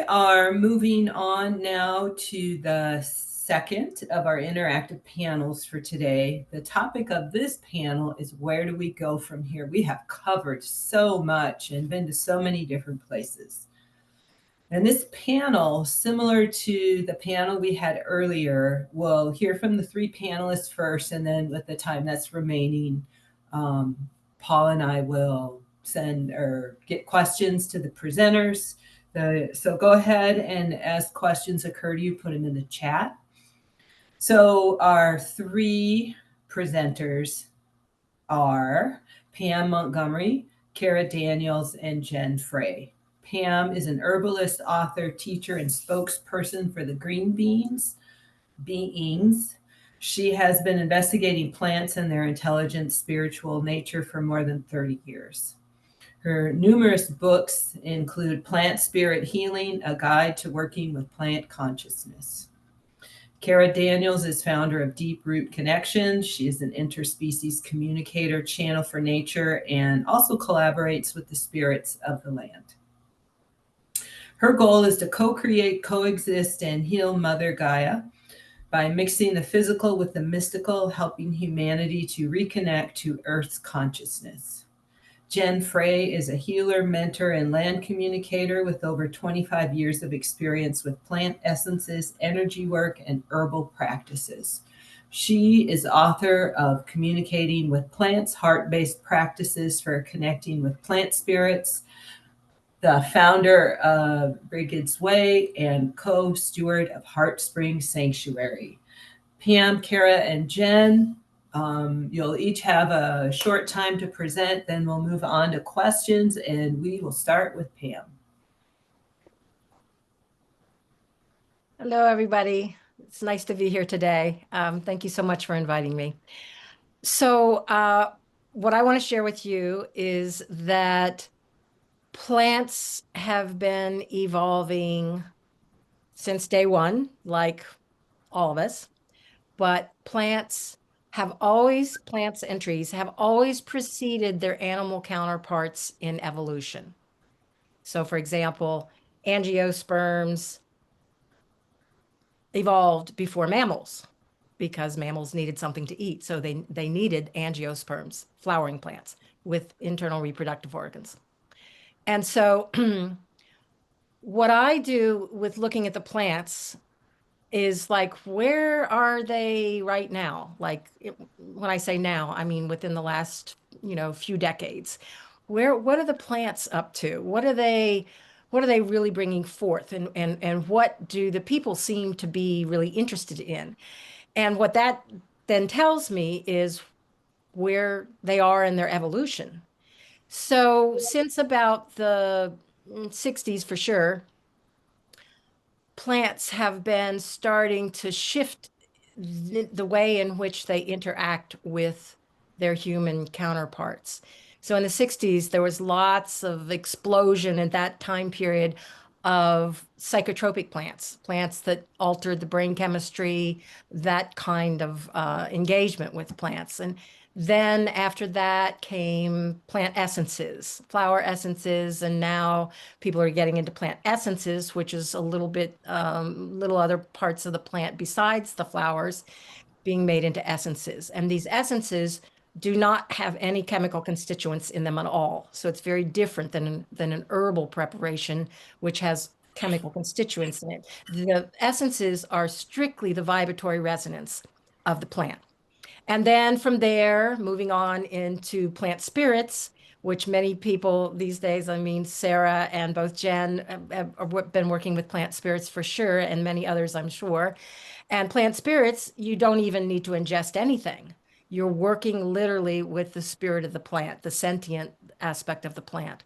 are moving on now to the second of our interactive panels for today. The topic of this panel is where do we go from here? We have covered so much and been to so many different places. And this panel, similar to the panel we had earlier, we'll hear from the three panelists first, and then with the time that's remaining, Paul and I will send or get questions to the presenters. So go ahead and as questions occur to you, put them in the chat. So our three presenters are Pam Montgomery, Kara Daniels, and Jen Frey. Pam is an herbalist, author, teacher, and spokesperson for the Green Beings. She has been investigating plants and their intelligent spiritual nature for more than 30 years. Her numerous books include Plant Spirit Healing, a guide to working with plant consciousness. Kara Daniels is founder of Deep Root Connections. She is an interspecies communicator, channel for nature, and also collaborates with the spirits of the land. Her goal is to co-create, coexist, and heal Mother Gaia by mixing the physical with the mystical, helping humanity to reconnect to Earth's consciousness. Jen Frey is a healer, mentor, and land communicator with over 25 years of experience with plant essences, energy work, and herbal practices. She is author of Communicating with Plants, Heart-Based Practices for Connecting with Plant Spirits, the founder of Brigid's Way, and co-steward of Heart Spring Sanctuary. Pam, Kara, and Jen, you'll each have a short time to present, then we'll move on to questions, and we will start with Pam. Hello, everybody. It's nice to be here today. Thank you so much for inviting me. So what I want to share with you is that plants have been evolving since day one, like all of us, but plants and trees have always preceded their animal counterparts in evolution. So for example, angiosperms evolved before mammals because mammals needed something to eat. So they needed angiosperms, flowering plants with internal reproductive organs. And so what I do with looking at the plants is like, where are they right now? Like when I say now, I mean within the last, few decades. What are the plants up to? What are they really bringing forth? And what do the people seem to be really interested in? And what that then tells me is where they are in their evolution. So since about the 60s for sure, plants have been starting to shift the way in which they interact with their human counterparts. So in the 60s, there was lots of explosion at that time period of psychotropic plants that altered the brain chemistry, that kind of engagement with plants. And then after that came plant essences, flower essences, and now people are getting into plant essences, which is a little bit, little other parts of the plant besides the flowers being made into essences. And these essences do not have any chemical constituents in them at all. So it's very different than an herbal preparation, which has chemical constituents in it. The essences are strictly the vibratory resonance of the plant. And then from there, moving on into plant spirits, which many people these days, I mean, Sarah and both Jen have been working with plant spirits for sure, and many others, I'm sure. And plant spirits, you don't even need to ingest anything. You're working literally with the spirit of the plant, the sentient aspect of the plant.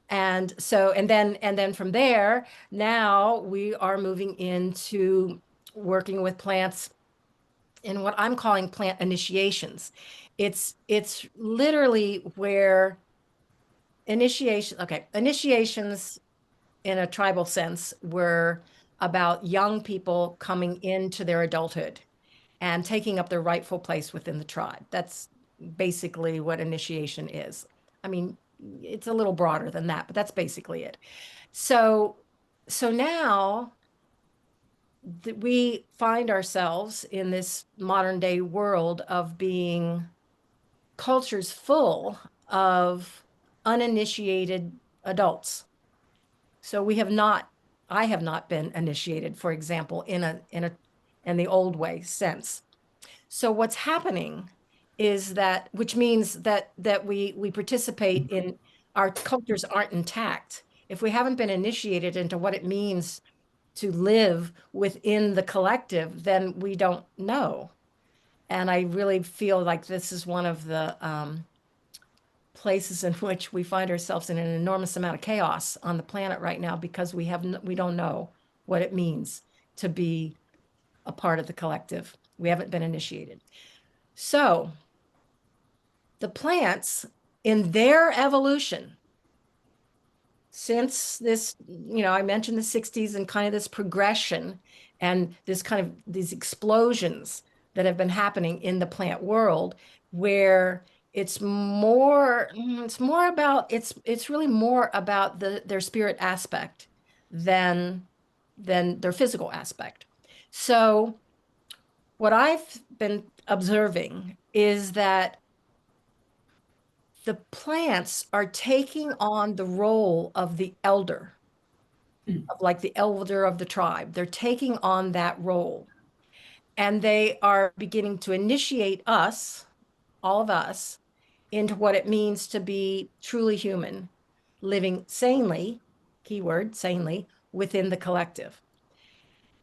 And so, and then from there, now we are moving into working with plants in what I'm calling plant initiations. It's literally where initiations in a tribal sense were about young people coming into their adulthood and taking up their rightful place within the tribe. That's basically what initiation is. I mean, it's a little broader than that, but that's basically it. So So now we find ourselves in this modern day world of being cultures full of uninitiated adults. So I have not been initiated, for example, in the old way since. So what's happening is that, which means that we participate in, our cultures aren't intact. If we haven't been initiated into what it means to live within the collective, then we don't know. And I really feel like this is one of the places in which we find ourselves in an enormous amount of chaos on the planet right now because we don't know what it means to be a part of the collective. We haven't been initiated. So the plants in their evolution since this, I mentioned the 60s and kind of this progression and this kind of these explosions that have been happening in the plant world where it's really more about their spirit aspect than their physical aspect. So what I've been observing is that the plants are taking on the role of the elder, of like the elder of the tribe. They're taking on that role. And they are beginning to initiate us, all of us, into what it means to be truly human, living sanely, keyword, sanely, within the collective.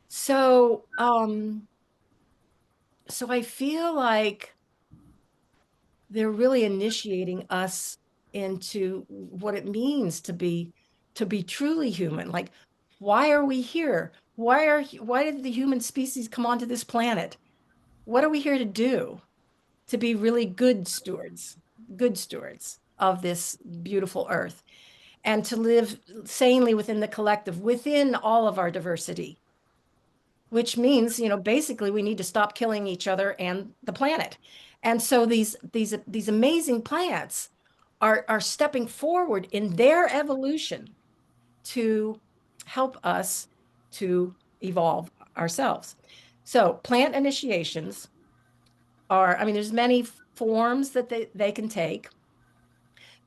So, so I feel like they're really initiating us into what it means to be truly human. Like, why are we here? Why did the human species come onto this planet? What are we here to do? To be really good stewards of this beautiful earth, and to live sanely within the collective, within all of our diversity, which means, basically we need to stop killing each other and the planet. And so these amazing plants are stepping forward in their evolution to help us to evolve ourselves. So plant initiations are, I mean, there's many forms that they can take.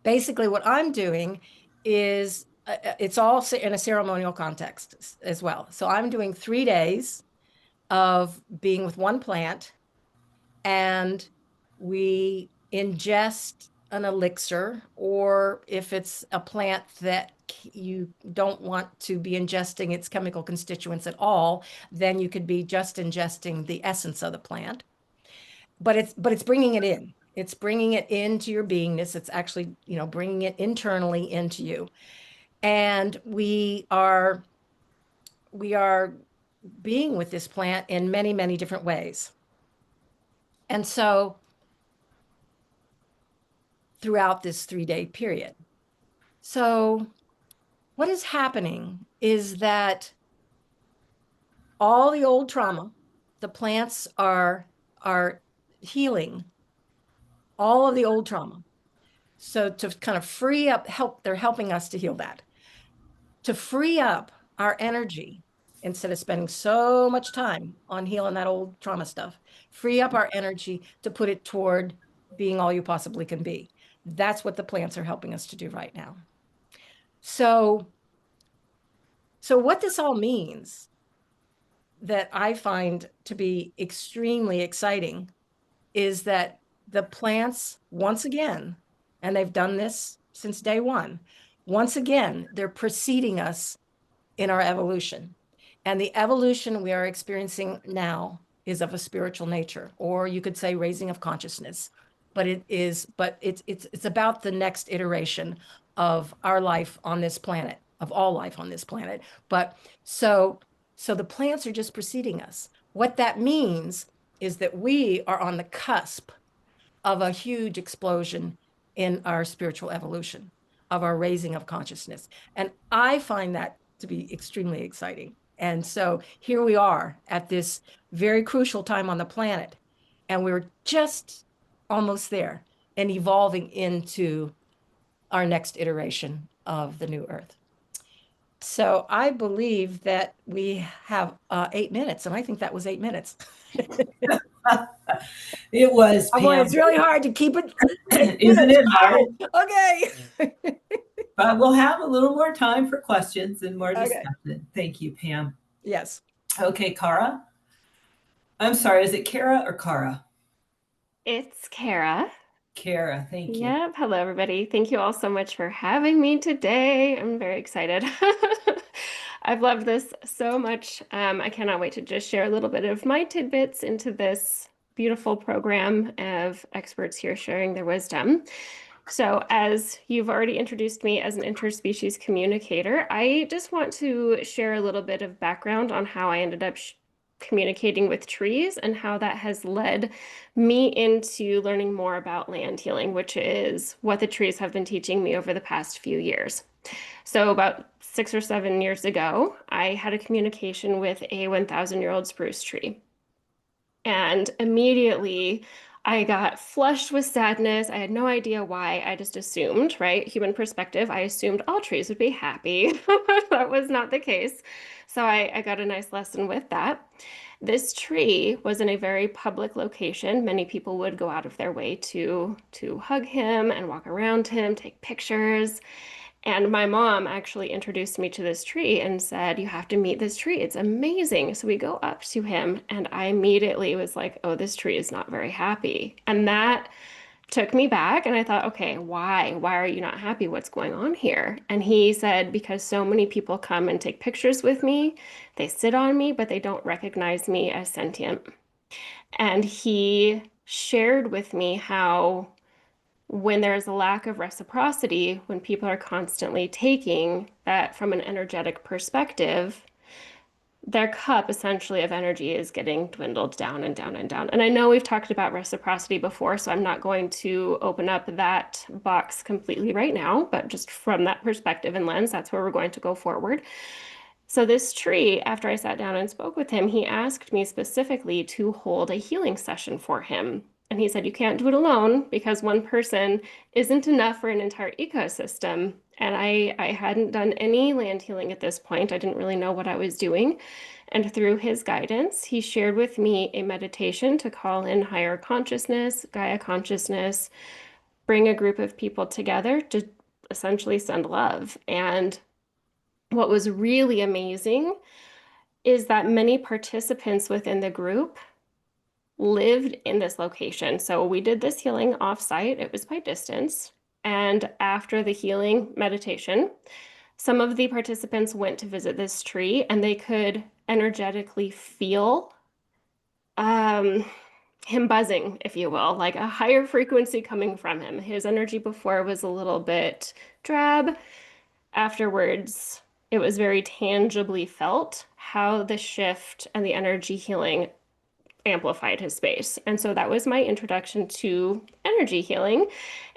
Basically, what I'm doing is it's all in a ceremonial context as well. So I'm doing 3 days of being with one plant, and we ingest an elixir, or if it's a plant that you don't want to be ingesting its chemical constituents at all, then you could be just ingesting the essence of the plant. But it's bringing it in. It's bringing it into your beingness. It's actually, bringing it internally into you. And we are being with this plant in many, many different ways. And so throughout this 3-day period. So what is happening is that all the old trauma, the plants are healing all of the old trauma. So to kind of free up, they're helping us to heal that. To free up our energy instead of spending so much time on healing that old trauma stuff, free up our energy to put it toward being all you possibly can be. That's what the plants are helping us to do right now. So, so what this all means that I find to be extremely exciting is that the plants, once again, and they've done this since day one, once again, they're preceding us in our evolution. And the evolution we are experiencing now is of a spiritual nature, or you could say raising of consciousness. But it's about the next iteration of our life on this planet, of all life on this planet. But so the plants are just preceding us. What that means is that we are on the cusp of a huge explosion in our spiritual evolution, of our raising of consciousness. And I find that to be extremely exciting. And so here we are at this very crucial time on the planet, and we're just almost there and evolving into our next iteration of the new Earth. So I believe that we have 8 minutes, and I think that was 8 minutes. It was, Oh boy, Pam. it's really hard to keep it. Isn't it hard? Okay. But we'll have a little more time for questions and more Okay. discussion. Thank you, Pam. Yes. Okay, Kara. I'm sorry, is it Kara or Kara? It's Kara. Kara, thank you. Yep. Hello, everybody. Thank you all so much for having me today. I'm very excited. I've loved this so much. I cannot wait to just share a little bit of my tidbits into this beautiful program of experts here sharing their wisdom. So, as you've already introduced me as an interspecies communicator, I just want to share a little bit of background on how I ended up communicating with trees and how that has led me into learning more about land healing, which is what the trees have been teaching me over the past few years. So, about 6 or 7 years ago, I had a communication with a 1,000-year-old spruce tree. And immediately I got flushed with sadness. I had no idea why. I just assumed, right? Human perspective, I assumed all trees would be happy. That was not the case. So I got a nice lesson with that. This tree was in a very public location. Many people would go out of their way to hug him and walk around him, take pictures. And my mom actually introduced me to this tree and said, "You have to meet this tree. It's amazing." So we go up to him, and I immediately was like, "Oh, this tree is not very happy." And that took me back. And I thought, okay, why? Why are you not happy? What's going on here? And he said, "Because so many people come and take pictures with me. They sit on me, but they don't recognize me as sentient." And he shared with me how when there's a lack of reciprocity, when people are constantly taking that from an energetic perspective, their cup essentially of energy is getting dwindled down and down and down. And I know we've talked about reciprocity before, so I'm not going to open up that box completely right now, but just from that perspective and lens, that's where we're going to go forward. So this tree, after I sat down and spoke with him, he asked me specifically to hold a healing session for him. And he said, "You can't do it alone because one person isn't enough for an entire ecosystem." And I hadn't done any land healing at this point. I didn't really know what I was doing. And through his guidance, he shared with me a meditation to call in higher consciousness, Gaia consciousness, bring a group of people together to essentially send love. And what was really amazing is that many participants within the group lived in this location. So we did this healing off-site. It was by distance. And after the healing meditation, some of the participants went to visit this tree and they could energetically feel him buzzing, if you will, like a higher frequency coming from him. His energy before was a little bit drab. Afterwards, it was very tangibly felt how the shift and the energy healing amplified his space. And so that was my introduction to energy healing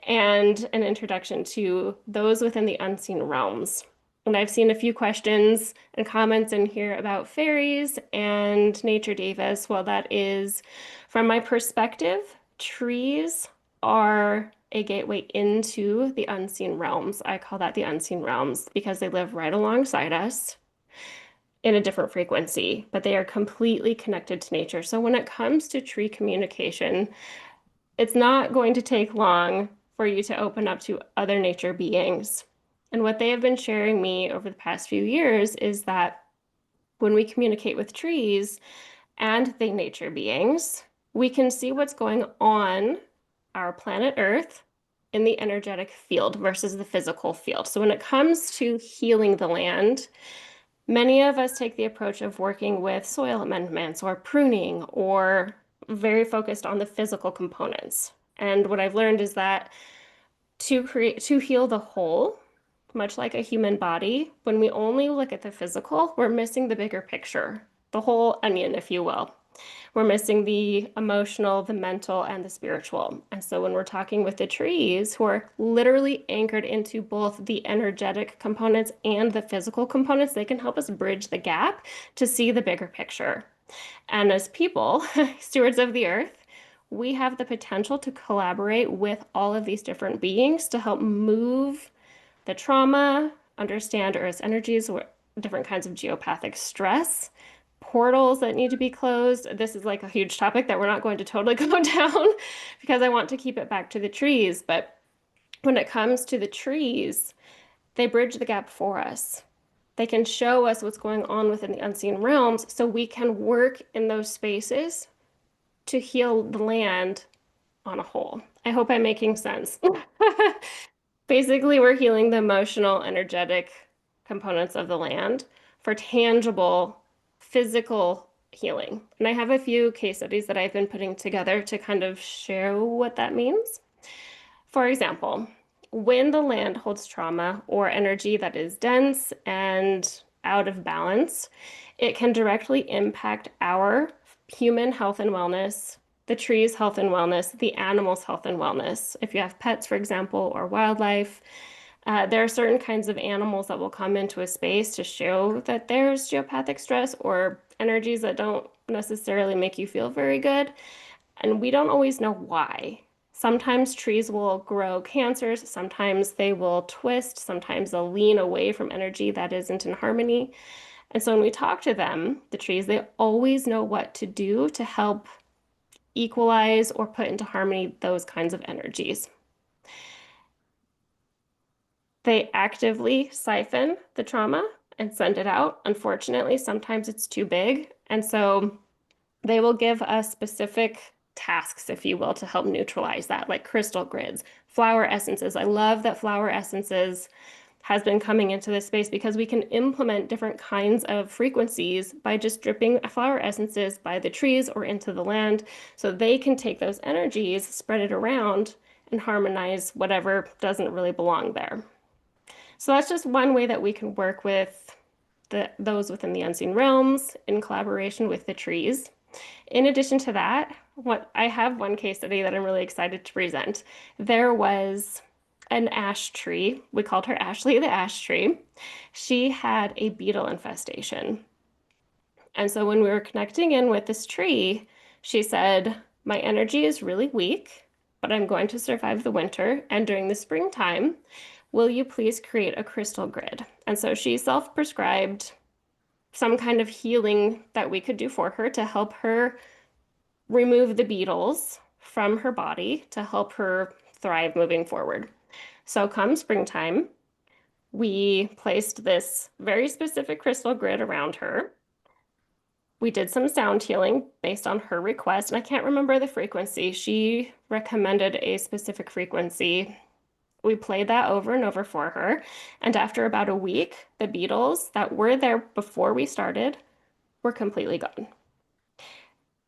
and an introduction to those within the unseen realms. And I've seen a few questions and comments in here about fairies and nature divas. Well, that is, from my perspective, trees are a gateway into the unseen realms. I call that the unseen realms because they live right alongside us in a different frequency, but they are completely connected to nature. So when it comes to tree communication, it's not going to take long for you to open up to other nature beings. And what they have been sharing me over the past few years is that when we communicate with trees and the nature beings, we can see what's going on our planet Earth in the energetic field versus the physical field. So when it comes to healing the land, many of us take the approach of working with soil amendments or pruning or very focused on the physical components. And what I've learned is that to heal the whole, much like a human body, when we only look at the physical, we're missing the bigger picture, the whole onion, if you will. We're missing the emotional, the mental, and the spiritual. And so when we're talking with the trees who are literally anchored into both the energetic components and the physical components, they can help us bridge the gap to see the bigger picture. And as people, stewards of the earth, we have the potential to collaborate with all of these different beings to help move the trauma, understand Earth's energies different kinds of geopathic stress, portals that need to be closed. This is like a huge topic that we're not going to totally go down because I want to keep it back to the trees. But when it comes to the trees, they bridge the gap for us. They can show us what's going on within the unseen realms so we can work in those spaces to heal the land on a whole. I hope I'm making sense. Basically, we're healing the emotional, energetic components of the land for tangible, physical healing. And I have a few case studies that I've been putting together to kind of show what that means. For example, when the land holds trauma or energy that is dense and out of balance, it can directly impact our human health and wellness, the trees' health and wellness, the animals' health and wellness. If you have pets, for example, or wildlife, there are certain kinds of animals that will come into a space to show that there's geopathic stress or energies that don't necessarily make you feel very good. And we don't always know why. Sometimes trees will grow cancers, sometimes they will twist, sometimes they'll lean away from energy that isn't in harmony. And so when we talk to them, the trees, they always know what to do to help equalize or put into harmony those kinds of energies. They actively siphon the trauma and send it out. Unfortunately, sometimes it's too big. And so they will give us specific tasks, if you will, to help neutralize that, like crystal grids, flower essences. I love that flower essences has been coming into this space because we can implement different kinds of frequencies by just dripping flower essences by the trees or into the land so they can take those energies, spread it around, and harmonize whatever doesn't really belong there. So that's just one way that we can work with those within the unseen realms in collaboration with the trees. In addition to that, I have one case study that I'm really excited to present. There was an ash tree. We called her Ashley the ash tree. She had a beetle infestation. And so when we were connecting in with this tree, she said, my energy is really weak, but I'm going to survive the winter. And during the springtime, will you please create a crystal grid? And so she self-prescribed some kind of healing that we could do for her to help her remove the beetles from her body to help her thrive moving forward. So come springtime, we placed this very specific crystal grid around her. We did some sound healing based on her request, and I can't remember the frequency. She recommended a specific frequency. We played that over and over for her. And after about a week, the beetles that were there before we started were completely gone.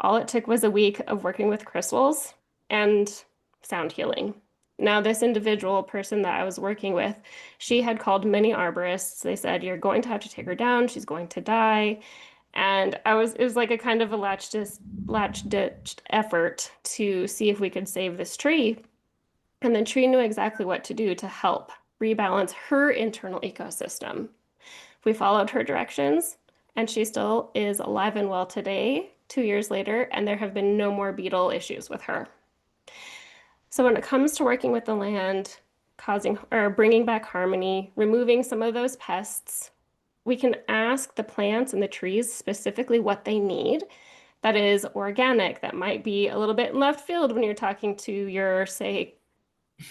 All it took was a week of working with crystals and sound healing. Now, this individual person that I was working with, she had called many arborists. They said, you're going to have to take her down. She's going to die. And it was like a kind of a latch-ditched effort to see if we could save this tree. And the tree knew exactly what to do to help rebalance her internal ecosystem. We followed her directions, and she still is alive and well today, 2 years later, and there have been no more beetle issues with her. So when it comes to working with the land, bringing back harmony, removing some of those pests, we can ask the plants and the trees specifically what they need that is organic, that might be a little bit in left field when you're talking to your, say,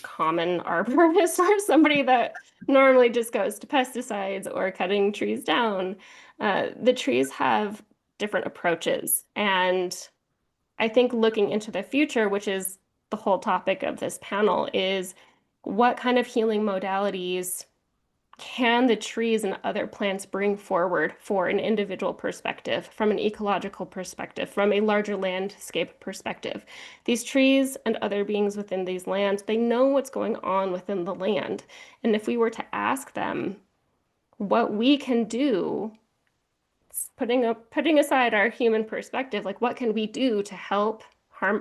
common arborist or somebody that normally just goes to pesticides or cutting trees down. The trees have different approaches. And I think looking into the future, which is the whole topic of this panel, is what kind of healing modalities can the trees and other plants bring forward for an individual perspective, from an ecological perspective, from a larger landscape perspective? These trees and other beings within these lands, they know what's going on within the land. And if we were to ask them what we can do, putting aside our human perspective, like what can we do to help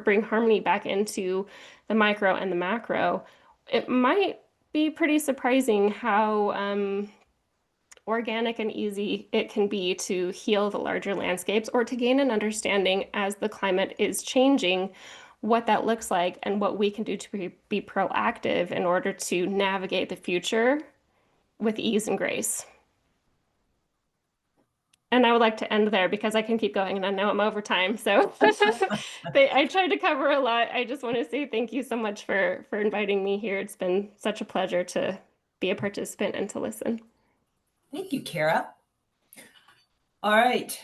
bring harmony back into the micro and the macro, it might be pretty surprising how organic and easy it can be to heal the larger landscapes or to gain an understanding as the climate is changing, what that looks like and what we can do to be proactive in order to navigate the future with ease and grace. And I would like to end there because I can keep going and I know I'm over time. So I tried to cover a lot. I just want to say thank you so much for inviting me here. It's been such a pleasure to be a participant and to listen. Thank you, Kara. All right,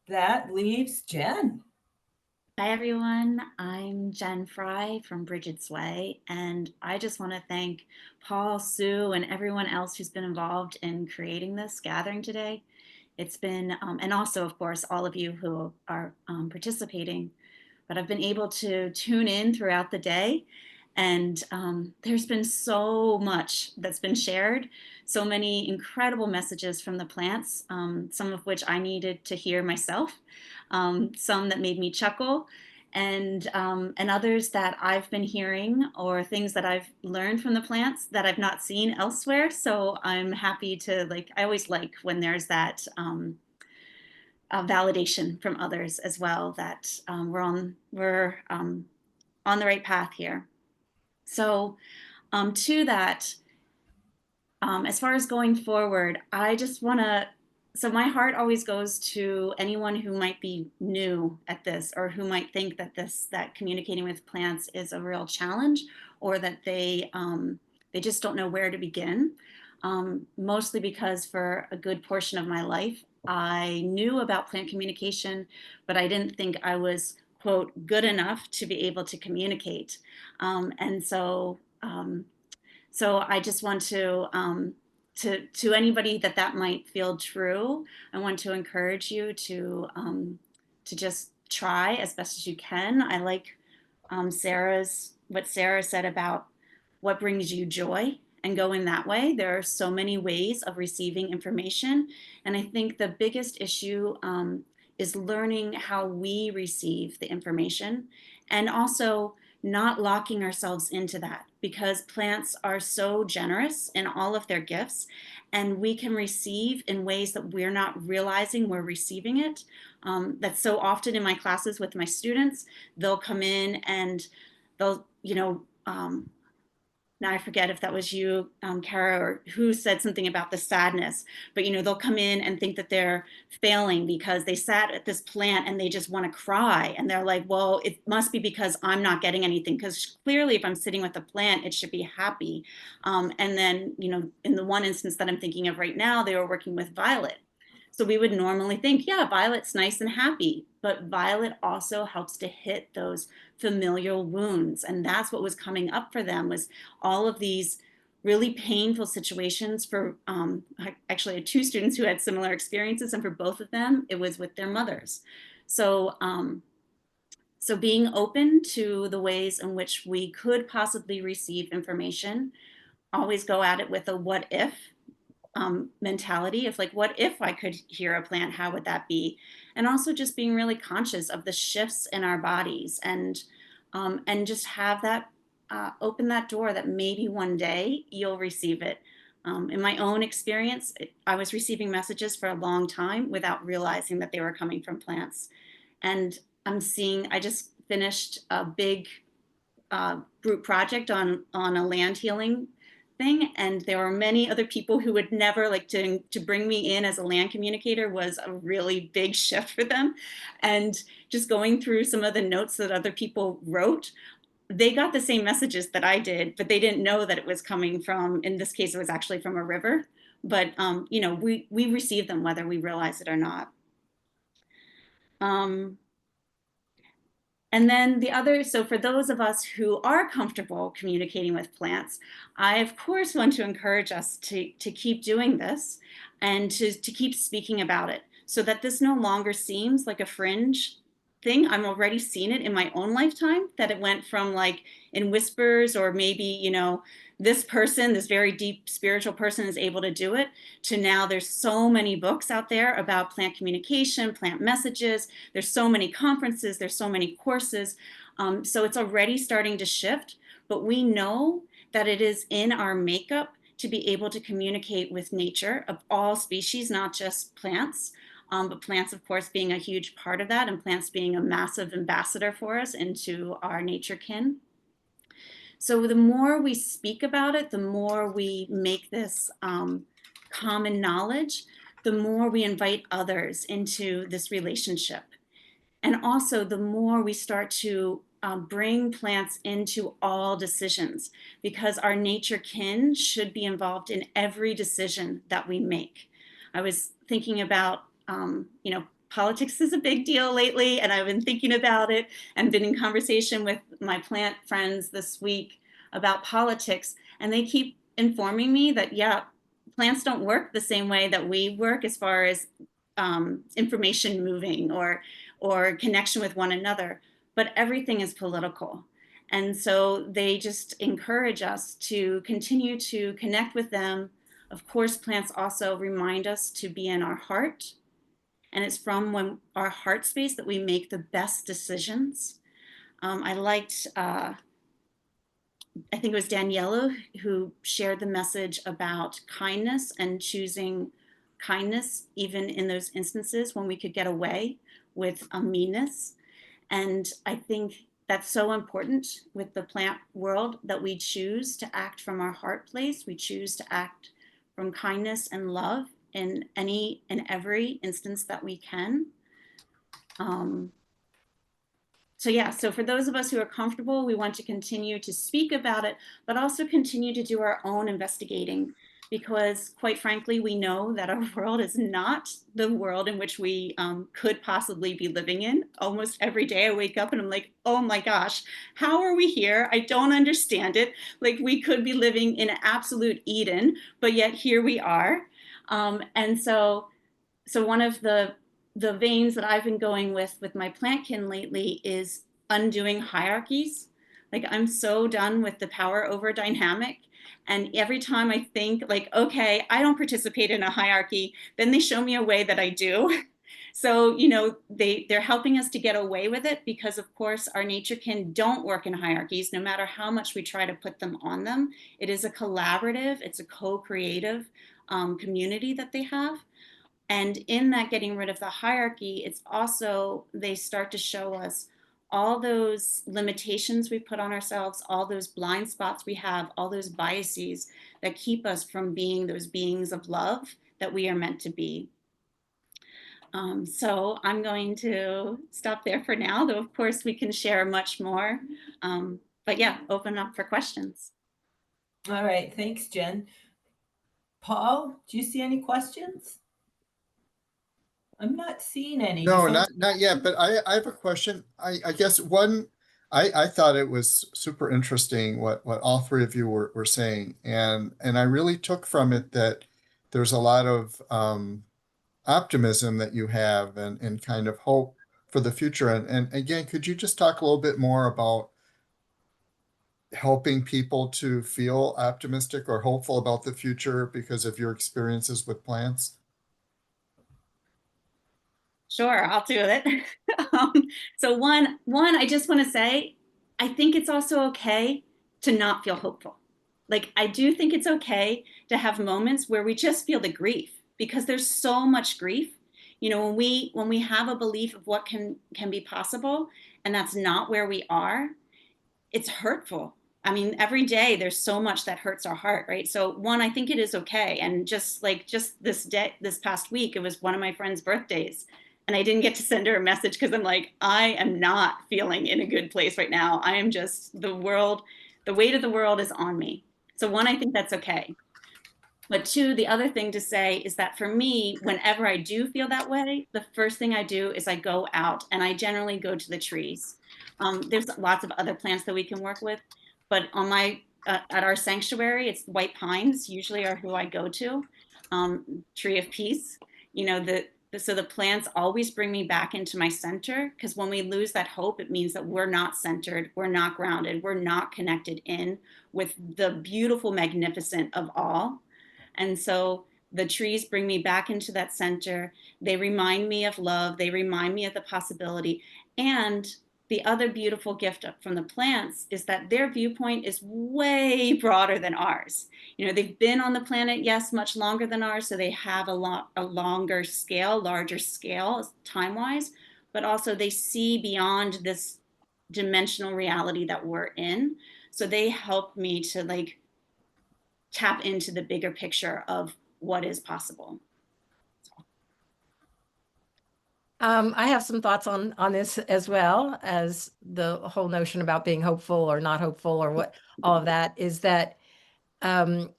that leaves Jen. Hi, everyone. I'm Jen Frey from Bridget's Way, and I just want to thank Paul, Sue, and everyone else who's been involved in creating this gathering today. It's been, and also, of course, all of you who are participating, but I've been able to tune in throughout the day, and there's been so much that's been shared, so many incredible messages from the plants, some of which I needed to hear myself, some that made me chuckle, and others that I've been hearing or things that I've learned from the plants that I've not seen elsewhere. So I'm happy to I always like when there's that validation from others as well that we're on the right path here. So to that, as far as going forward, I just want to, so my heart always goes to anyone who might be new at this or who might think that that communicating with plants is a real challenge, or that they just don't know where to begin. Mostly because for a good portion of my life, I knew about plant communication, but I didn't think I was, quote, good enough to be able to communicate. And so, so I just want to anybody that might feel true, I want to encourage you to just try as best as you can. I like what Sarah said about what brings you joy and go in that way. There are so many ways of receiving information, and I think the biggest issue is learning how we receive the information, and also not locking ourselves into that, because plants are so generous in all of their gifts, and we can receive in ways that we're not realizing we're receiving it. That's so often in my classes with my students. They'll come in and they'll, now I forget if that was you, Kara, or who said something about the sadness, but they'll come in and think that they're failing because they sat at this plant and they just want to cry. And they're like, well, it must be because I'm not getting anything, because clearly if I'm sitting with a plant, it should be happy. And then, in the one instance that I'm thinking of right now, they were working with Violet. So we would normally think, yeah, Violet's nice and happy, but Violet also helps to hit those familial wounds. And that's what was coming up for them, was all of these really painful situations for, I actually had two students who had similar experiences, and for both of them, it was with their mothers. So, so being open to the ways in which we could possibly receive information, always go at it with a what if mentality of what if I could hear a plant, how would that be? And also just being really conscious of the shifts in our bodies, and just have that open that door that maybe one day you'll receive it. In my own experience, I was receiving messages for a long time without realizing that they were coming from plants. And I just finished a big group project on a land healing thing, and there were many other people who would never to bring me in as a land communicator was a really big shift for them. And just going through some of the notes that other people wrote, they got the same messages that I did, but they didn't know that it was coming from, in this case, it was actually from a river. But we receive them whether we realize it or not. And then the other, so for those of us who are comfortable communicating with plants, I of course want to encourage us to keep doing this, and to keep speaking about it, so that this no longer seems like a fringe thing. I'm already seen it in my own lifetime, that it went from in whispers, or maybe, this person, this very deep spiritual person, is able to do it, to now there's so many books out there about plant communication, plant messages. There's so many conferences, there's so many courses. So it's already starting to shift, but we know that it is in our makeup to be able to communicate with nature of all species, not just plants. But plants, of course, being a huge part of that, and plants being a massive ambassador for us into our nature kin. So the more we speak about it, the more we make this common knowledge, the more we invite others into this relationship. And also the more we start to bring plants into all decisions, because our nature kin should be involved in every decision that we make. I was thinking about, politics is a big deal lately, and I've been thinking about it and been in conversation with my plant friends this week about politics, and they keep informing me that, yeah, plants don't work the same way that we work as far as information moving or connection with one another, but everything is political. And so they just encourage us to continue to connect with them. Of course, plants also remind us to be in our heart. And it's from our heart space that we make the best decisions. I liked, I think it was Daniela who shared the message about kindness and choosing kindness, even in those instances when we could get away with meanness. And I think that's so important with the plant world, that we choose to act from our heart place. We choose to act from kindness and love in any and every instance that we can. So for those of us who are comfortable, we want to continue to speak about it, but also continue to do our own investigating, because quite frankly, we know that our world is not the world in which we could possibly be living in. Almost every day I wake up and I'm like, oh my gosh, how are we here? I don't understand it. Like, we could be living in an absolute Eden, but yet here we are. And so one of the veins that I've been going with my plantkin lately is undoing hierarchies. Like, I'm so done with the power over dynamic. And every time I think like, okay, I don't participate in a hierarchy, then they show me a way that I do. So, they're helping us to get away with it, because of course our nature kin don't work in hierarchies, no matter how much we try to put them on them. It is a collaborative, it's a co-creative community that they have. And in that getting rid of the hierarchy, it's also, they start to show us all those limitations we put on ourselves, all those blind spots we have, all those biases that keep us from being those beings of love that we are meant to be. So I'm going to stop there for now, though of course we can share much more. But yeah, open up for questions. All right, thanks, Jen. Paul, do you see any questions? I'm not seeing any. No, besides- not yet, but I have a question. I guess I thought it was super interesting what all three of you were saying. And I really took from it that there's a lot of optimism that you have and kind of hope for the future. And again, could you just talk a little bit more about helping people to feel optimistic or hopeful about the future because of your experiences with plants? Sure, I'll do it. So one, I just want to say, I think it's also okay to not feel hopeful. Like, I do think it's okay to have moments where we just feel the grief, because there's so much grief. When we have a belief of what can be possible, and that's not where we are, it's hurtful. I mean, every day there's so much that hurts our heart, right? So one, I think it is okay. And just this past week, it was one of my friend's birthdays. And I didn't get to send her a message because I'm like, I am not feeling in a good place right now. I am just, the weight of the world is on me. So one, I think that's okay. But two, the other thing to say is that for me, whenever I do feel that way, the first thing I do is I go out, and I generally go to the trees. There's lots of other plants that we can work with, but on at our sanctuary, it's white pines usually are who I go to. Tree of peace, so the plants always bring me back into my center, because when we lose that hope, it means that we're not centered, we're not grounded, we're not connected in with the beautiful, magnificent of all. And so the trees bring me back into that center. They remind me of love. They remind me of the possibility. And the other beautiful gift from the plants is that their viewpoint is way broader than ours. They've been on the planet, yes, much longer than ours, so they have a longer scale, larger scale time-wise, but also they see beyond this dimensional reality that we're in. So they help me to tap into the bigger picture of what is possible. I have some thoughts on this as well as the whole notion about being hopeful or not hopeful or what all of that is that um,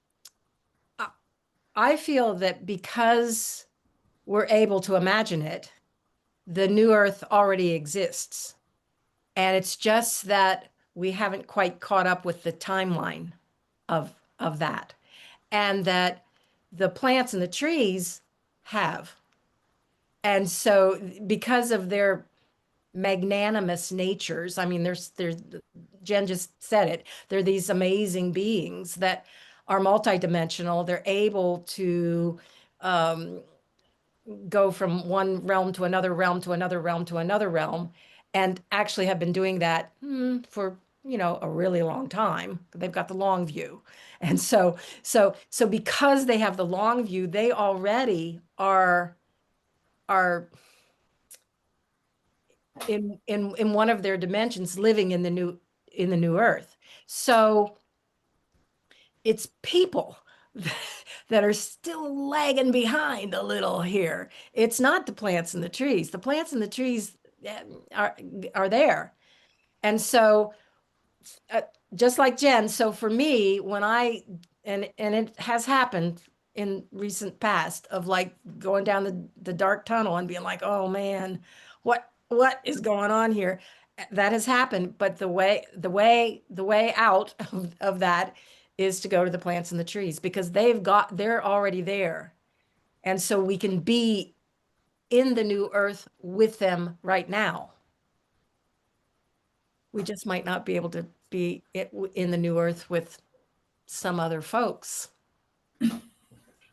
I feel that because we're able to imagine it, the new Earth already exists. And it's just that we haven't quite caught up with the timeline of that. And that the plants and the trees have. And so because of their magnanimous natures, I mean, there's Jen just said it, they're these amazing beings that are multidimensional. They're able to um, go from one realm to another realm to another realm to another realm, and actually have been doing that for a really long time. They've got the long view, and so because they have the long view, they already are in one of their dimensions, living in the new Earth. So it's people that are still lagging behind a little here. It's not the plants and the trees. The plants and the trees eh, are there. And so uh, just like Jen, so for me, when and it has happened in recent past of like going down the dark tunnel and being like, oh man, what is going on here? That has happened, but the way out of that is to go to the plants and the trees because they're already there. And so we can be in the new earth with them right now. We just might not be able to be in the new earth with some other folks.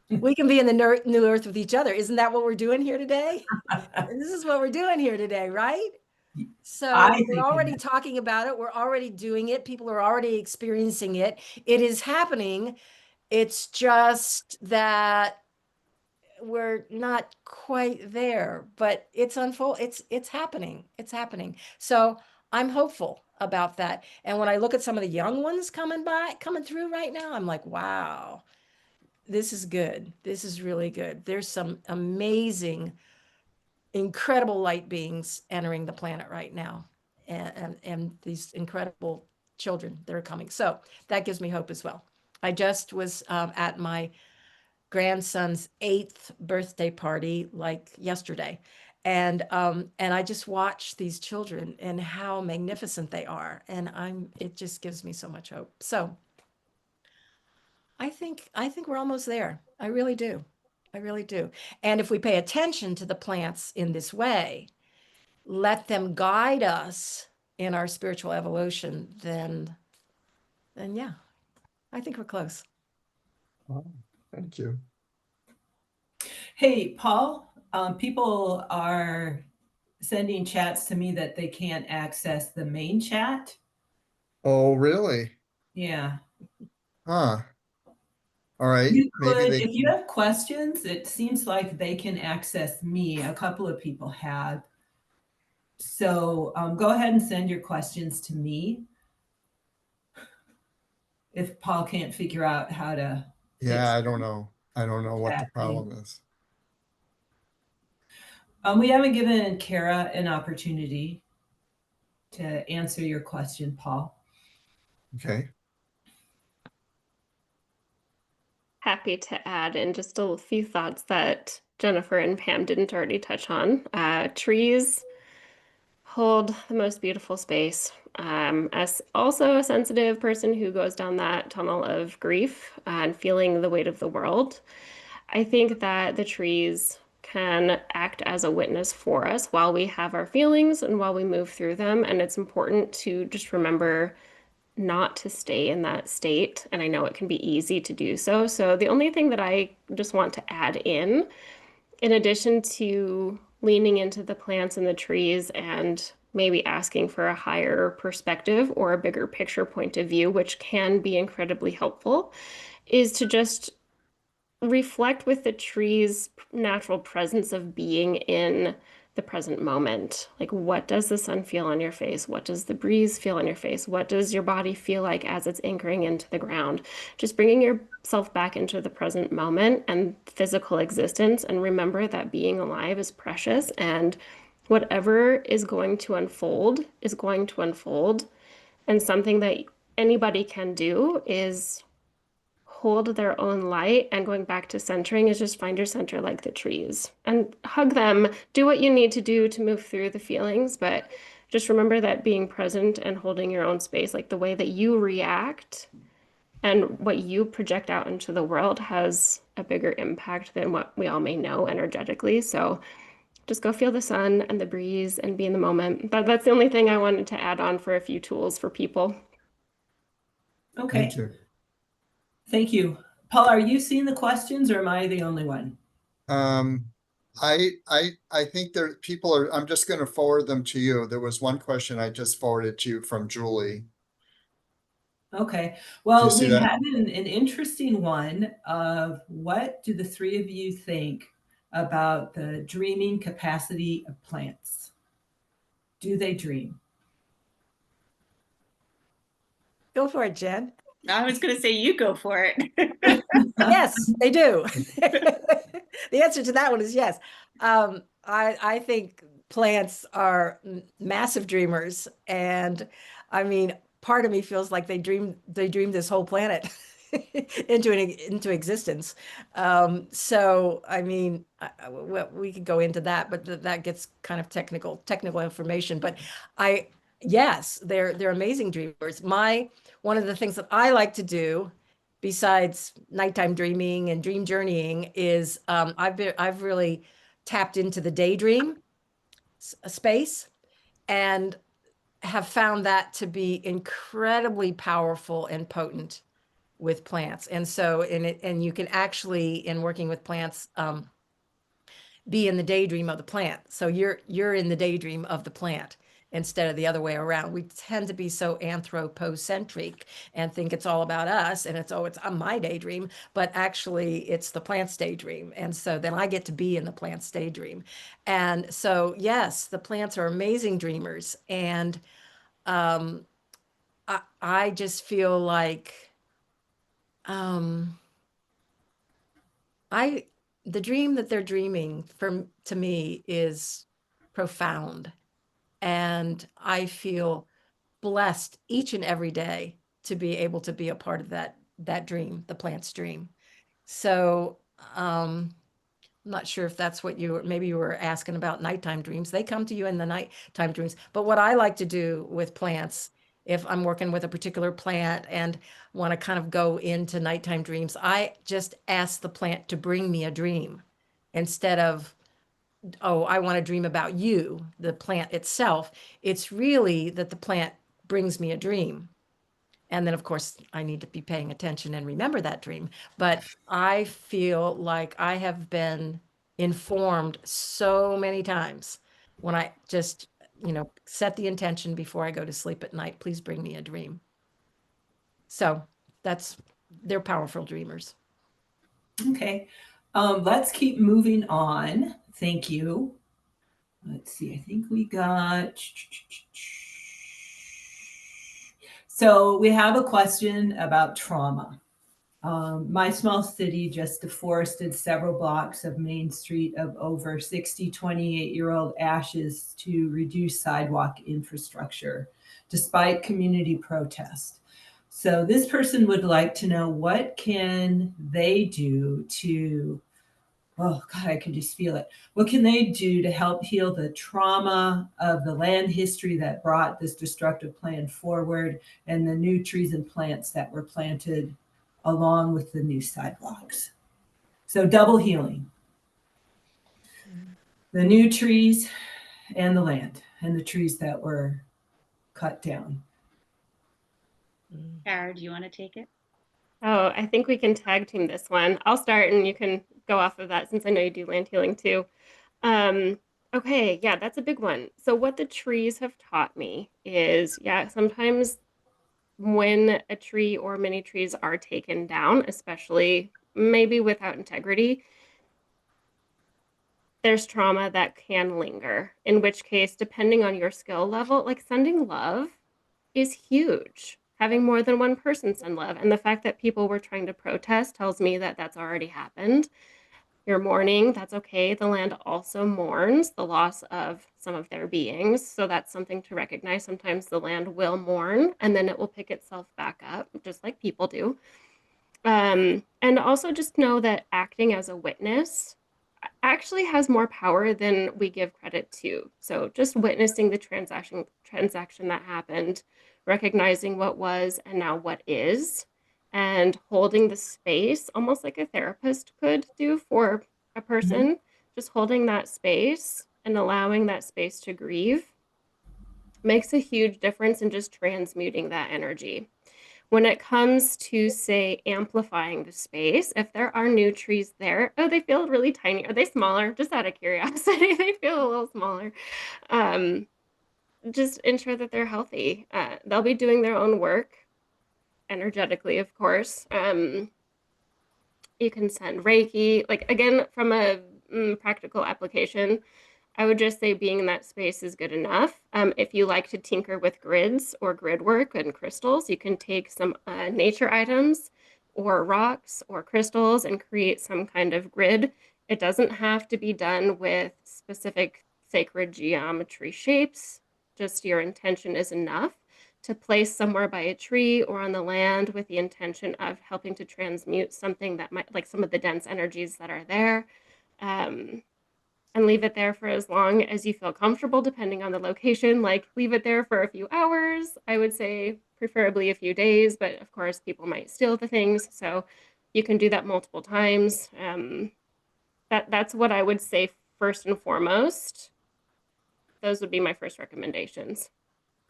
We can be in the new earth with each other. Isn't that what we're doing here today? This is what we're doing here today, right? So I we're think already talking about it. We're already doing it. People are already experiencing it. It is happening. It's just that we're not quite there, but it's happening. It's happening. So I'm hopeful about that. And when I look at some of the young ones coming through right now, I'm like, wow, this is good. This is really good. There's some amazing, incredible light beings entering the planet right now. And these incredible children that are coming. So that gives me hope as well. I just was at my grandson's 8th birthday party like yesterday. And I just watch these children and how magnificent they are. And it just gives me so much hope. So I think we're almost there. I really do. I really do. And if we pay attention to the plants in this way, let them guide us in our spiritual evolution, then yeah, I think we're close. Oh, thank you. Hey, Paul, people are sending chats to me that they can't access the main chat. Oh, really? Yeah. Huh. All right. You Maybe could, they if you have questions, it seems like they can access me. A couple of people had. So go ahead and send your questions to me if Paul can't figure out how to Yeah, fix I don't know. I don't know what the that thing. problem is. We haven't given Kara an opportunity to answer your question, Paul. Okay. Happy to add in just a few thoughts that Jennifer and Pam didn't already touch on. Trees hold the most beautiful space. As also a sensitive person who goes down that tunnel of grief and feeling the weight of the world, I think that the trees can act as a witness for us while we have our feelings and while we move through them. And it's important to just remember not to stay in that state. And I know it can be easy to do so. So the only thing that I just want to add in addition to leaning into the plants and the trees and maybe asking for a higher perspective or a bigger picture point of view, which can be incredibly helpful, is to just reflect with the trees' natural presence of being in the present moment. Like, what does the sun feel on your face? What does the breeze feel on your face? What does your body feel like as it's anchoring into the ground? Just bringing yourself back into the present moment and physical existence, and remember that being alive is precious, and whatever is going to unfold is going to unfold. And something that anybody can do is hold their own light, and going back to centering is just find your center like the trees and hug them. Do what you need to do to move through the feelings, but just remember that being present and holding your own space, like the way that you react and what you project out into the world, has a bigger impact than what we all may know energetically. So just go feel the sun and the breeze and be in the moment. That's the only thing I wanted to add on for a few tools for people. Okay. Thank you. Thank you. Paul, are you seeing the questions or am I the only one? I think there people are, I'm just going to forward them to you. There was one question I just forwarded to you from Julie. Okay. Do you Well, see we that? had an interesting one of what do the three of you think about the dreaming capacity of plants? Do they dream? Go for it, Jen. I was going to say, you go for it. Yes, they do. The answer to that one is yes. I think plants are massive dreamers, and I mean, part of me feels like they dreamed this whole planet into existence. So I mean, we could go into that, but that gets kind of technical information. But yes, they're amazing dreamers. One of the things that I like to do, besides nighttime dreaming and dream journeying, is I've really tapped into the daydream space, and have found that to be incredibly powerful and potent with plants. And so and you can actually, in working with plants, be in the daydream of the plant. So you're in the daydream of the plant instead of the other way around. We tend to be so anthropocentric and think it's all about us, and it's my daydream, but actually it's the plant's daydream. And so then I get to be in the plant's daydream. And so yes, the plants are amazing dreamers. And I just feel like the dream that they're dreaming to me is profound. And I feel blessed each and every day to be able to be a part of that dream, the plant's dream. So I'm not sure if that's what maybe you were asking about nighttime dreams. They come to you in the nighttime dreams. But what I like to do with plants, if I'm working with a particular plant and want to kind of go into nighttime dreams, I just ask the plant to bring me a dream instead of, oh, I want to dream about you, the plant itself. It's really that the plant brings me a dream. And then, of course, I need to be paying attention and remember that dream. But I feel like I have been informed so many times when I just, set the intention before I go to sleep at night, please bring me a dream. So they're powerful dreamers. Okay. Let's keep moving on. Thank you. Let's see. I think we got. So we have a question about trauma. My small city just deforested several blocks of Main Street of over 60 28-year-old ashes to reduce sidewalk infrastructure, despite community protest. So this person would like to know, what can they do to, oh God, I can just feel it. What can they do to help heal the trauma of the land history that brought this destructive plan forward, and the new trees and plants that were planted along with the new sidewalks? So double healing. The new trees and the land and the trees that were cut down. Kara, do you want to take it? Oh, I think we can tag team this one. I'll start and you can go off of that, since I know you do land healing too. Okay, yeah, that's a big one. So what the trees have taught me is, yeah, sometimes when a tree or many trees are taken down, especially maybe without integrity, there's trauma that can linger, in which case, depending on your skill level, like sending love is huge. Having more than one person send love. And the fact that people were trying to protest tells me that that's already happened. You're mourning, that's okay. The land also mourns the loss of some of their beings. So that's something to recognize. Sometimes the land will mourn and then it will pick itself back up, just like people do. And also just know that acting as a witness actually has more power than we give credit to. So just witnessing the transaction that happened, recognizing what was and now what is, and holding the space, almost like a therapist could do for a person, just holding that space and allowing that space to grieve makes a huge difference in just transmuting that energy. When it comes to, say, amplifying the space, if there are new trees there, oh, they feel really tiny. Are they smaller? Just out of curiosity, they feel a little smaller. Just ensure that they're healthy. They'll be doing their own work energetically, of course. You can send Reiki. Like, again, from a practical application, I would just say being in that space is good enough. If you like to tinker with grids or grid work and crystals, you can take some nature items or rocks or crystals and create some kind of grid. It doesn't have to be done with specific sacred geometry shapes. Just your intention is enough to place somewhere by a tree or on the land with the intention of helping to transmute something that might, like some of the dense energies that are there. And leave it there for as long as you feel comfortable, depending on the location. Like, leave it there for a few hours. I would say preferably a few days, but of course, people might steal the things. So you can do that multiple times. That's what I would say first and foremost. Those would be my first recommendations.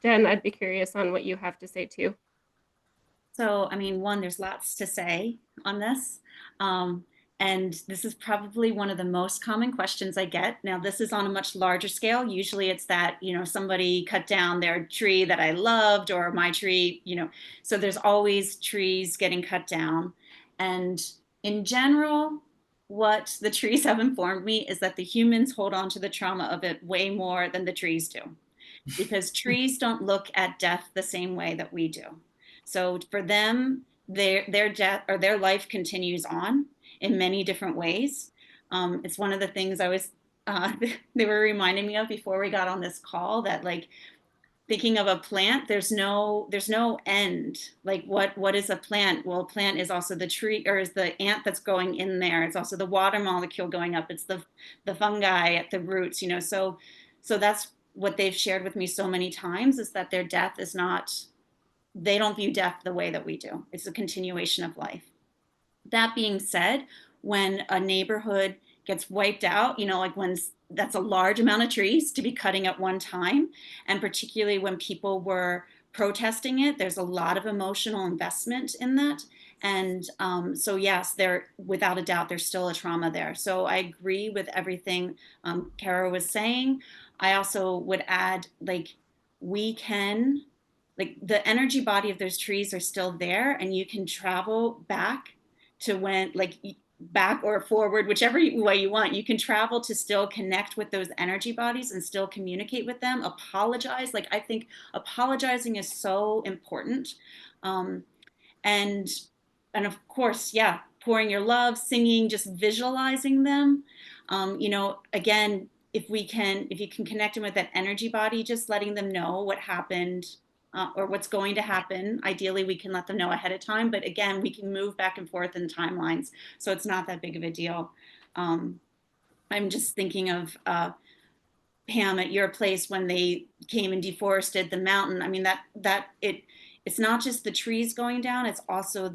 Jen, I'd be curious on what you have to say too. So, I mean, one, there's lots to say on this. And this is probably one of the most common questions I get. Now, this is on a much larger scale. Usually it's that, somebody cut down their tree that I loved or my tree, so there's always trees getting cut down. And in general, what the trees have informed me is that the humans hold on to the trauma of it way more than the trees do, because trees don't look at death the same way that we do. So for them, their death or their life continues on in many different ways. It's one of the things I was they were reminding me of before we got on this call, that like thinking of a plant, there's no end. Like what is a plant? Well, a plant is also the tree, or is the ant that's going in there. It's also the water molecule going up. It's the fungi at the roots. So that's what they've shared with me so many times, is that their death is not. They don't view death the way that we do. It's a continuation of life. That being said, when a neighborhood gets wiped out, like when that's a large amount of trees to be cutting at one time, and particularly when people were protesting it, there's a lot of emotional investment in that. And so yes, without a doubt, there's still a trauma there. So I agree with everything Kara was saying. I also would add, like, the energy body of those trees are still there, and you can travel back to when, like, back or forward, whichever way you want. You can travel to still connect with those energy bodies and still communicate with them. Apologize. Like, I think apologizing is so important. And of course, yeah, pouring your love, singing, just visualizing them. Again, if you can connect them with that energy body, just letting them know what happened. Or what's going to happen. Ideally, we can let them know ahead of time, but again, we can move back and forth in timelines, so it's not that big of a deal. I'm just thinking of Pam, at your place when they came and deforested the mountain. I mean, it's not just the trees going down, it's also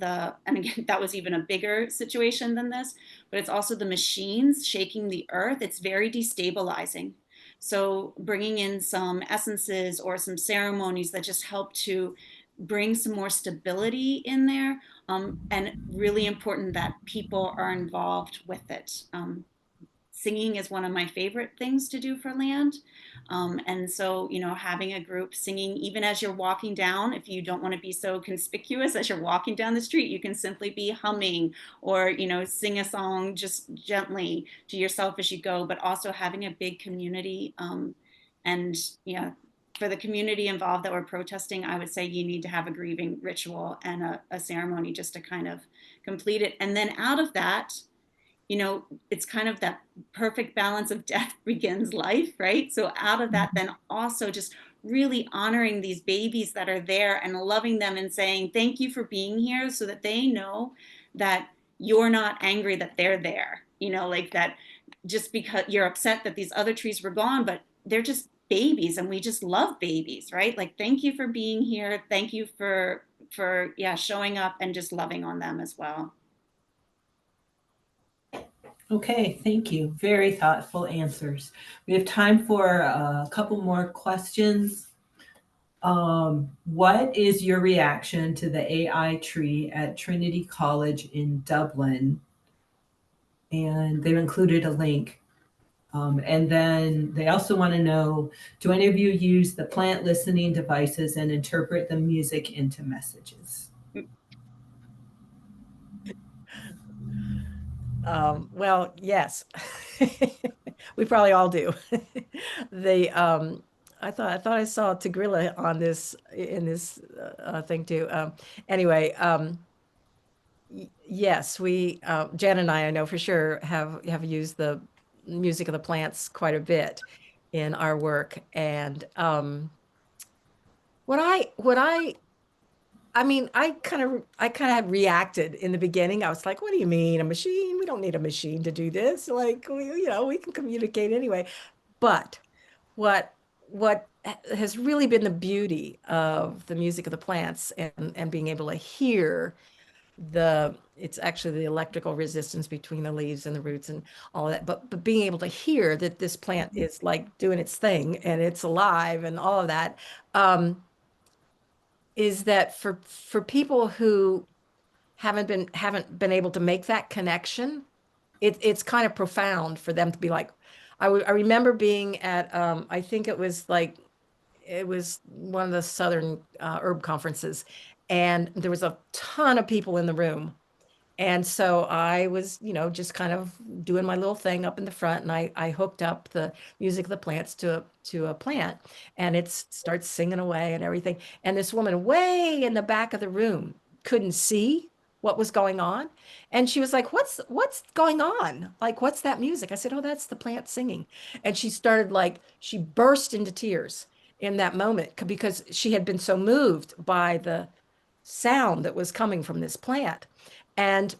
and again, that was even a bigger situation than this, but it's also the machines shaking the earth. It's very destabilizing. So bringing in some essences or some ceremonies that just help to bring some more stability in there, and really important that people are involved with it. singing is one of my favorite things to do for land. And so, having a group singing, even as you're walking down, if you don't want to be so conspicuous as you're walking down the street, you can simply be humming or, sing a song just gently to yourself as you go, but also having a big community. And yeah, for the community involved that we're protesting, I would say you need to have a grieving ritual and a ceremony just to kind of complete it. And then out of that, it's kind of that perfect balance of death begins life, right? So out of that, then also just really honoring these babies that are there and loving them and saying, thank you for being here, so that they know that you're not angry that they're there, like that just because you're upset that these other trees were gone, but they're just babies and we just love babies, right? Like, thank you for being here. Thank you for showing up and just loving on them as well. Okay, thank you. Very thoughtful answers. We have time for a couple more questions. What is your reaction to the AI tree at Trinity College in Dublin? And they've included a link. And then they also want to know, do any of you use the plant listening devices and interpret the music into messages? Well, yes, we probably all do. I thought I saw Tigrilla on this in this thing too. Anyway, yes, we Jen and I know for sure have used the music of the plants quite a bit in our work, and I mean, I kind of had reacted in the beginning. I was like, what do you mean a machine? We don't need a machine to do this. Like, we can communicate anyway. But what has really been the beauty of the music of the plants and being able to hear it's actually the electrical resistance between the leaves and the roots and all of that. But being able to hear that this plant is like doing its thing and it's alive and all of that. Is that for people who haven't been able to make that connection, it's kind of profound for them to be like, I remember being at I think it was one of the Southern herb conferences, and there was a ton of people in the room. And so I was, just kind of doing my little thing up in the front, and I hooked up the music of the plants to a plant, and it starts singing away and everything. And this woman way in the back of the room couldn't see what was going on, and she was like, "What's going on? Like, what's that music?" I said, "Oh, that's the plant singing." And she burst into tears in that moment because she had been so moved by the sound that was coming from this plant. And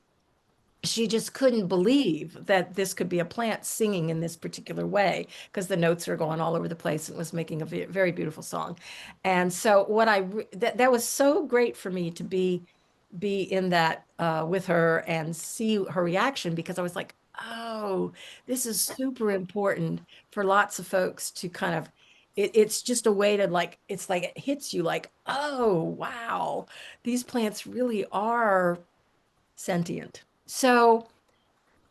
she just couldn't believe that this could be a plant singing in this particular way, because the notes are going all over the place and was making a very beautiful song. And so that was so great for me to be in that with her and see her reaction, because I was like, oh, this is super important for lots of folks to kind of, it's just a way to it's like it hits you like, oh, wow, these plants really are sentient. So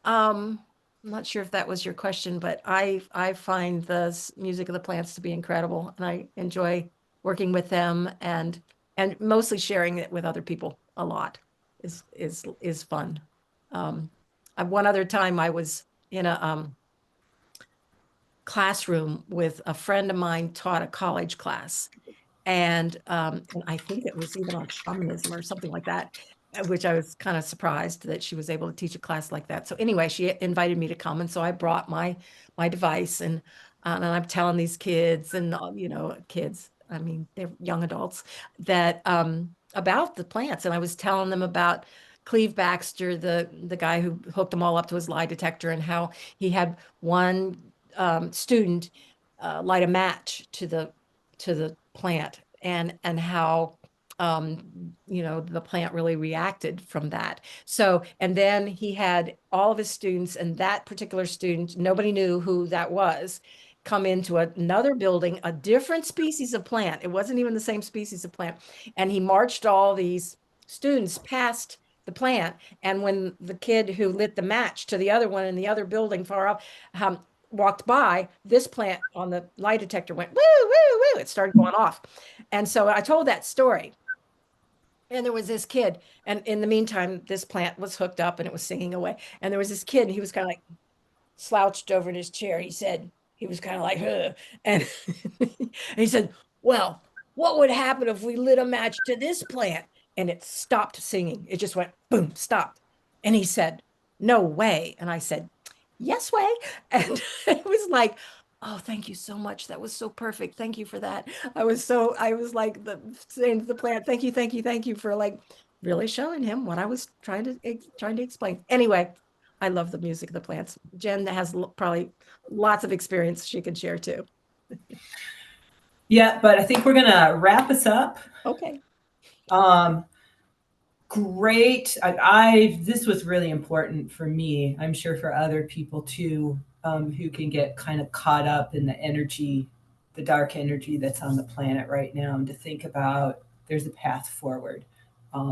I'm not sure if that was your question, but I find the music of the plants to be incredible, and I enjoy working with them and mostly sharing it with other people a lot is fun. One other time I was in a classroom with a friend of mine, taught a college class, and I think it was even on shamanism or something like that, which I was kind of surprised that she was able to teach a class like that. So anyway, she invited me to come, and so I brought my device, and I'm telling these kids and kids, I mean, they're young adults, that about the plants, and I was telling them about Cleve Baxter, the guy who hooked them all up to his lie detector, and how he had one student light a match to the plant, and how the plant really reacted from that. So, and then he had all of his students, and that particular student, nobody knew who that was, come into another building, a different species of plant. It wasn't even the same species of plant. And he marched all these students past the plant. And when the kid who lit the match to the other one in the other building far off walked by, this plant on the lie detector went, woo, woo, woo. It started going off. And so I told that story. And there was this kid, and in the meantime, this plant was hooked up and it was singing away. And there was this kid, and he was kind of like slouched over in his chair. He was kind of like, huh. And he said, well, what would happen if we lit a match to this plant? And it stopped singing. It just went boom, stopped. And he said, no way. And I said, yes way. And it was like, oh, thank you so much. That was so perfect. Thank you for that. I was like saying to the plant, thank you for like really showing him what I was trying to explain. Anyway, I love the music of the plants. Jen has probably lots of experience she can share too. Yeah, but I think we're gonna wrap us up. Okay. Great. This was really important for me. I'm sure for other people too, who can get kind of caught up in the energy, the dark energy that's on the planet right now, and to think about there's a path forward.